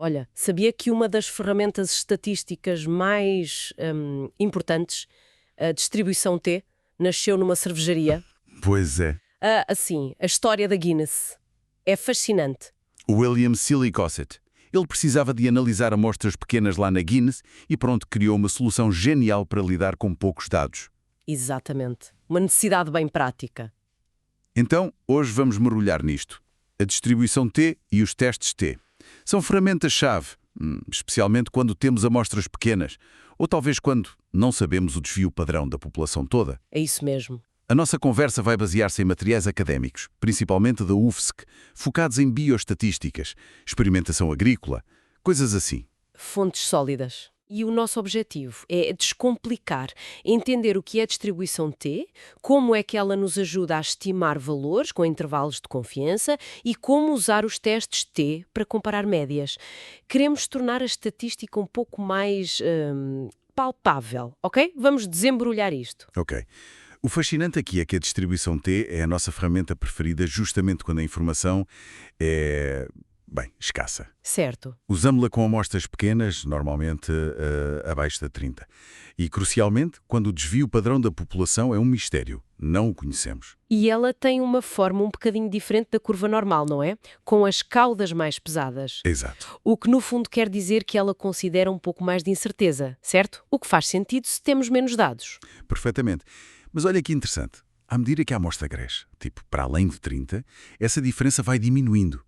Olha, sabia que uma das ferramentas estatísticas mais importantes, a distribuição T, nasceu numa cervejaria? Pois é. Assim, a história da Guinness. É fascinante. William Sillicossett. Ele precisava de analisar amostras pequenas lá na Guinness e pronto, criou uma solução genial para lidar com poucos dados. Exatamente. Uma necessidade bem prática. Então, hoje vamos mergulhar nisto. A distribuição T e os testes T. São ferramentas-chave, especialmente quando temos amostras pequenas, ou talvez quando não sabemos o desvio padrão da população toda. É isso mesmo. A nossa conversa vai basear-se em materiais académicos, principalmente da UFSC, focados em bioestatísticas, experimentação agrícola, coisas assim. Fontes sólidas. E o nosso objetivo é descomplicar, entender o que é distribuição T, como é que ela nos ajuda a estimar valores com intervalos de confiança e como usar os testes T para comparar médias. Queremos tornar a estatística um pouco mais palpável, ok? Vamos desembrulhar isto. Ok. O fascinante aqui é que a distribuição T é a nossa ferramenta preferida justamente quando a informação é, escassa. Certo. Usamos-la com amostras pequenas, normalmente abaixo de 30. E, crucialmente, quando o desvio padrão da população é um mistério. Não o conhecemos. E ela tem uma forma um bocadinho diferente da curva normal, não é? Com as caudas mais pesadas. Exato. O que no fundo quer dizer que ela considera um pouco mais de incerteza, certo? O que faz sentido se temos menos dados. Perfeitamente. Mas olha que interessante. À medida que a amostra cresce, tipo para além de 30, essa diferença vai diminuindo.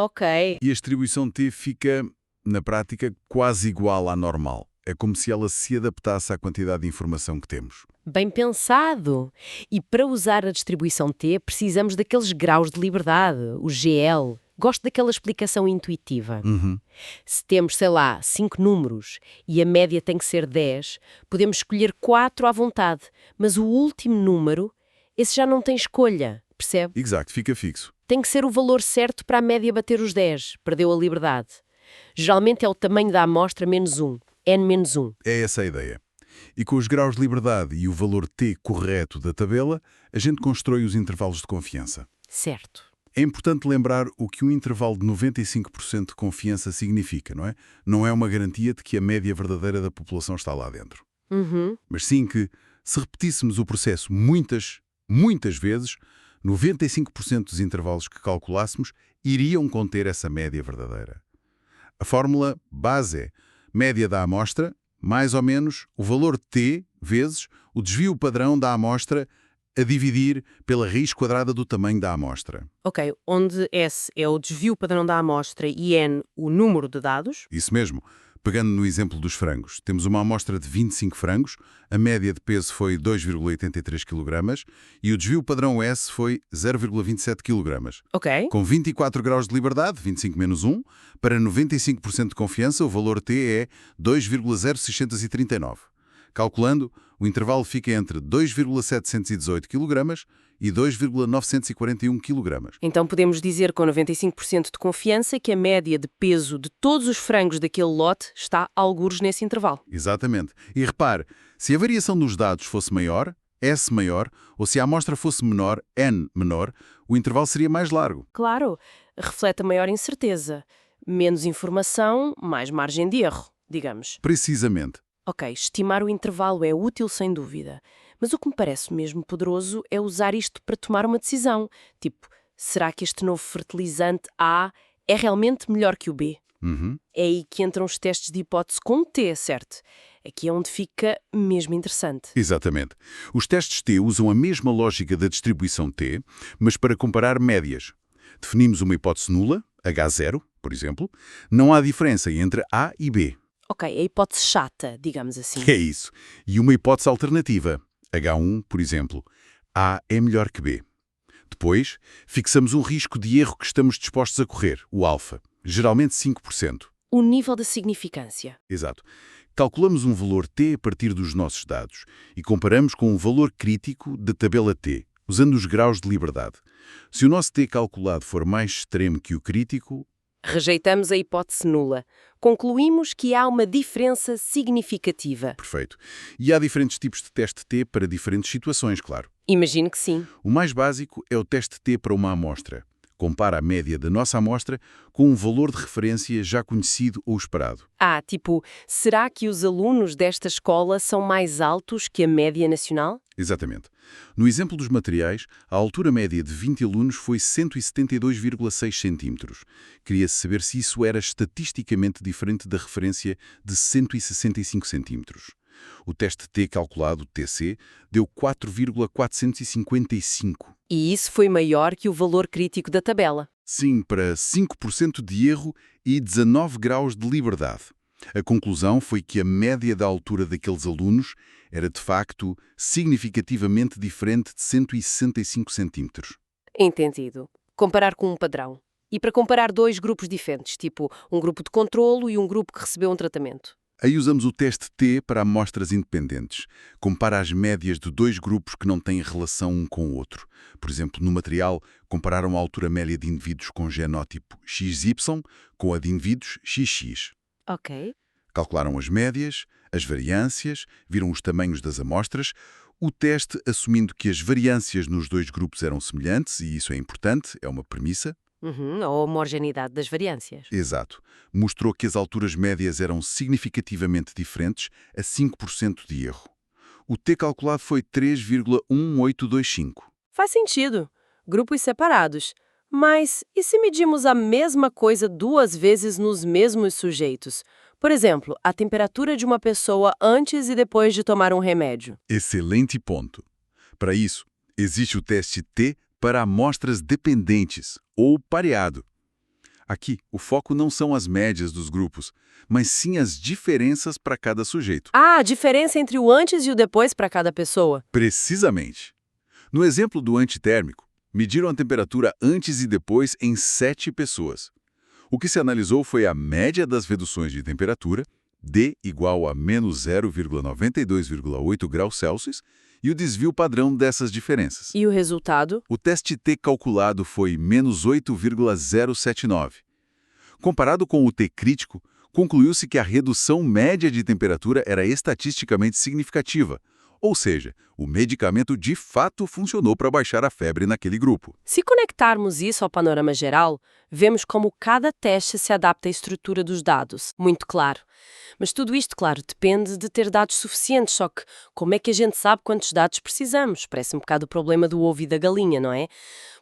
Ok. E a distribuição T fica, na prática, quase igual à normal. É como se ela se adaptasse à quantidade de informação que temos. Bem pensado! E para usar a distribuição T, precisamos daqueles graus de liberdade, o GL. Gosto daquela explicação intuitiva. Se temos, sei lá, 5 números e a média tem que ser 10, podemos escolher 4 à vontade, mas o último número, esse já não tem escolha, percebe? Exato, fica fixo. Tem que ser o valor certo para a média bater os 10, perdeu a liberdade. Geralmente é o tamanho da amostra menos 1, n-1. É essa a ideia. E com os graus de liberdade e o valor T correto da tabela, a gente constrói os intervalos de confiança. Certo. É importante lembrar o que um intervalo de 95% de confiança significa, não é? Não é uma garantia de que a média verdadeira da população está lá dentro. Mas sim que, se repetíssemos o processo muitas vezes, 95% dos intervalos que calculássemos iriam conter essa média verdadeira. A fórmula base é média da amostra mais ou menos o valor T vezes o desvio padrão da amostra a dividir pela raiz quadrada do tamanho da amostra. Ok, onde S é o desvio padrão da amostra e N o número de dados. Isso mesmo. Pegando no exemplo dos frangos, temos uma amostra de 25 frangos, a média de peso foi 2,83 kg e o desvio padrão S foi 0,27 kg. Ok. Com 24 graus de liberdade, 25 menos 1, para 95% de confiança, o valor T é 2,0639. Calculando, o intervalo fica entre 2,718 kg e 2,941 kg. Então podemos dizer com 95% de confiança que a média de peso de todos os frangos daquele lote está algures nesse intervalo. Exatamente. E repare, se a variação dos dados fosse maior, S maior, ou se a amostra fosse menor, N menor, o intervalo seria mais largo. Claro, reflete a maior incerteza. Menos informação, mais margem de erro, digamos. Precisamente. Ok, estimar o intervalo é útil sem dúvida, mas o que me parece mesmo poderoso é usar isto para tomar uma decisão. Tipo, será que este novo fertilizante A é realmente melhor que o B? É aí que entram os testes de hipótese com T, certo? Aqui é onde fica mesmo interessante. Exatamente. Os testes T usam a mesma lógica da distribuição T, mas para comparar médias. Definimos uma hipótese nula, H0, por exemplo. Não há diferença entre A e B. Ok, a hipótese chata, digamos assim. É isso. E uma hipótese alternativa, H1, por exemplo. A é melhor que B. Depois, fixamos um risco de erro que estamos dispostos a correr, o alfa, geralmente 5%. O nível de significância. Exato. Calculamos um valor T a partir dos nossos dados e comparamos com um valor crítico da tabela T, usando os graus de liberdade. Se o nosso T calculado for mais extremo que o crítico, Rejeitamos a hipótese nula. Concluímos que há uma diferença significativa. perfeito. E há diferentes tipos de teste T para diferentes situações, claro. Imagino que sim. O mais básico é o teste T para uma amostra. Compara a média da nossa amostra com um valor de referência já conhecido ou esperado. Tipo, será que os alunos desta escola são mais altos que a média nacional? Exatamente. No exemplo dos materiais, a altura média de 20 alunos foi 172,6 centímetros. Queria-se saber se isso era estatisticamente diferente da referência de 165 centímetros. O teste T calculado, TC, deu 4,455. E isso foi maior que o valor crítico da tabela. Sim, para 5% de erro e 19 graus de liberdade. A conclusão foi que a média da altura daqueles alunos era, de facto, significativamente diferente de 165 centímetros. Entendido. Comparar com um padrão. E para comparar dois grupos diferentes, tipo um grupo de controlo e um grupo que recebeu um tratamento. Aí usamos o teste T para amostras independentes. Compara as médias de dois grupos que não têm relação um com o outro. Por exemplo, no material, compararam a altura média de indivíduos com genótipo XY com a de indivíduos XX. Ok. Calcularam as médias, as variâncias, viram os tamanhos das amostras. O teste, assumindo que as variâncias nos dois grupos eram semelhantes, e isso é importante, é uma premissa. A homogeneidade das variâncias. Exato. Mostrou que as alturas médias eram significativamente diferentes, a 5% de erro. O T calculado foi 3,1825. Faz sentido. Grupos separados. Mas e se medimos a mesma coisa duas vezes nos mesmos sujeitos? Por exemplo, a temperatura de uma pessoa antes e depois de tomar um remédio. Excelente ponto. Para isso, existe o teste T para amostras dependentes, ou pareado. Aqui, o foco não são as médias dos grupos, mas sim as diferenças para cada sujeito. A diferença entre o antes e o depois para cada pessoa. Precisamente. No exemplo do antitérmico, mediram a temperatura antes e depois em 7 pessoas. O que se analisou foi a média das reduções de temperatura, D igual a menos 0,92,8 graus Celsius, e o desvio padrão dessas diferenças. E o resultado? O teste T calculado foi menos 8,079. Comparado com o T crítico, concluiu-se que a redução média de temperatura era estatisticamente significativa, ou seja, o medicamento de fato funcionou para baixar a febre naquele grupo. Se conectarmos isso ao panorama geral, vemos como cada teste se adapta à estrutura dos dados. Muito claro. Mas tudo isto, claro, depende de ter dados suficientes, só que como é que a gente sabe quantos dados precisamos? Parece um bocado o problema do ovo e da galinha, não é?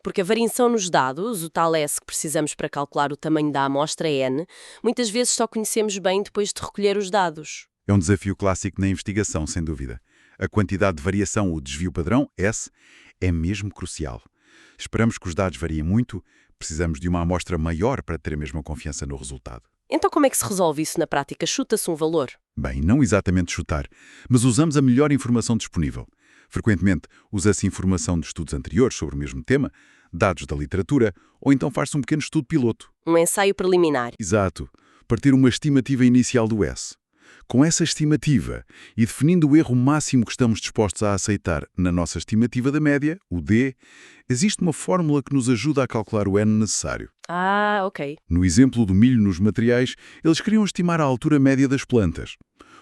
Porque a variação nos dados, o tal S que precisamos para calcular o tamanho da amostra N, muitas vezes só conhecemos bem depois de recolher os dados. É um desafio clássico na investigação, sem dúvida. A quantidade de variação, o desvio padrão, S, é mesmo crucial. Esperamos que os dados variem muito, precisamos de uma amostra maior para ter a mesma confiança no resultado. Então como é que se resolve isso na prática? Chuta-se um valor? Bem, não exatamente chutar, mas usamos a melhor informação disponível. Frequentemente, usa-se informação de estudos anteriores sobre o mesmo tema, dados da literatura, ou então faz-se um pequeno estudo piloto. Um ensaio preliminar. Exato. Partir uma estimativa inicial do S. Com essa estimativa e definindo o erro máximo que estamos dispostos a aceitar na nossa estimativa da média, o D, existe uma fórmula que nos ajuda a calcular o N necessário. Ok. No exemplo do milho nos materiais, eles queriam estimar a altura média das plantas.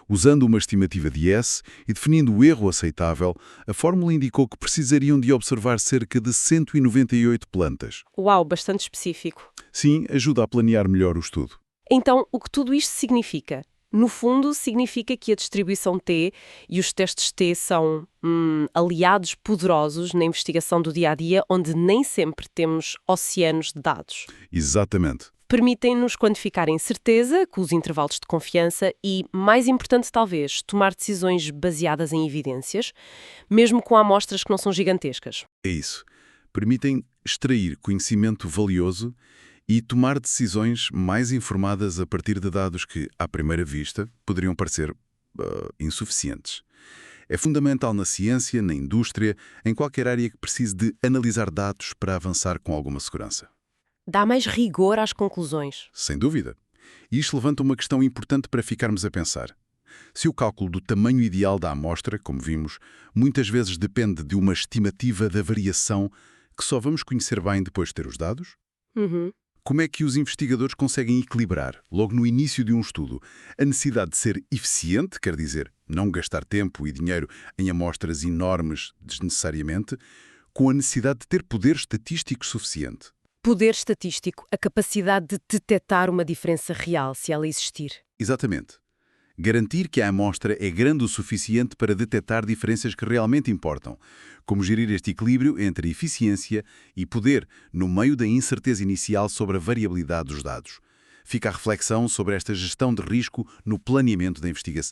Usando uma estimativa de S e definindo o erro aceitável, a fórmula indicou que precisariam de observar cerca de 198 plantas. Uau, bastante específico. Sim, ajuda a planear melhor o estudo. Então, o que tudo isto significa? No fundo, significa que a distribuição T e os testes T são aliados poderosos na investigação do dia-a-dia, onde nem sempre temos oceanos de dados. Exatamente. Permitem-nos quantificar a incerteza, com os intervalos de confiança e, mais importante talvez, tomar decisões baseadas em evidências, mesmo com amostras que não são gigantescas. É isso. Permitem extrair conhecimento valioso e tomar decisões mais informadas a partir de dados que, à primeira vista, poderiam parecer insuficientes. É fundamental na ciência, na indústria, em qualquer área que precise de analisar dados para avançar com alguma segurança. Dá mais rigor às conclusões. Sem dúvida. E isto levanta uma questão importante para ficarmos a pensar. Se o cálculo do tamanho ideal da amostra, como vimos, muitas vezes depende de uma estimativa da variação que só vamos conhecer bem depois de ter os dados, como é que os investigadores conseguem equilibrar, logo no início de um estudo, a necessidade de ser eficiente, quer dizer, não gastar tempo e dinheiro em amostras enormes desnecessariamente, com a necessidade de ter poder estatístico suficiente? Poder estatístico, a capacidade de detectar uma diferença real, se ela existir. Exatamente. Garantir que a amostra é grande o suficiente para detectar diferenças que realmente importam, como gerir este equilíbrio entre eficiência e poder no meio da incerteza inicial sobre a variabilidade dos dados. Fica a reflexão sobre esta gestão de risco no planeamento da investigação.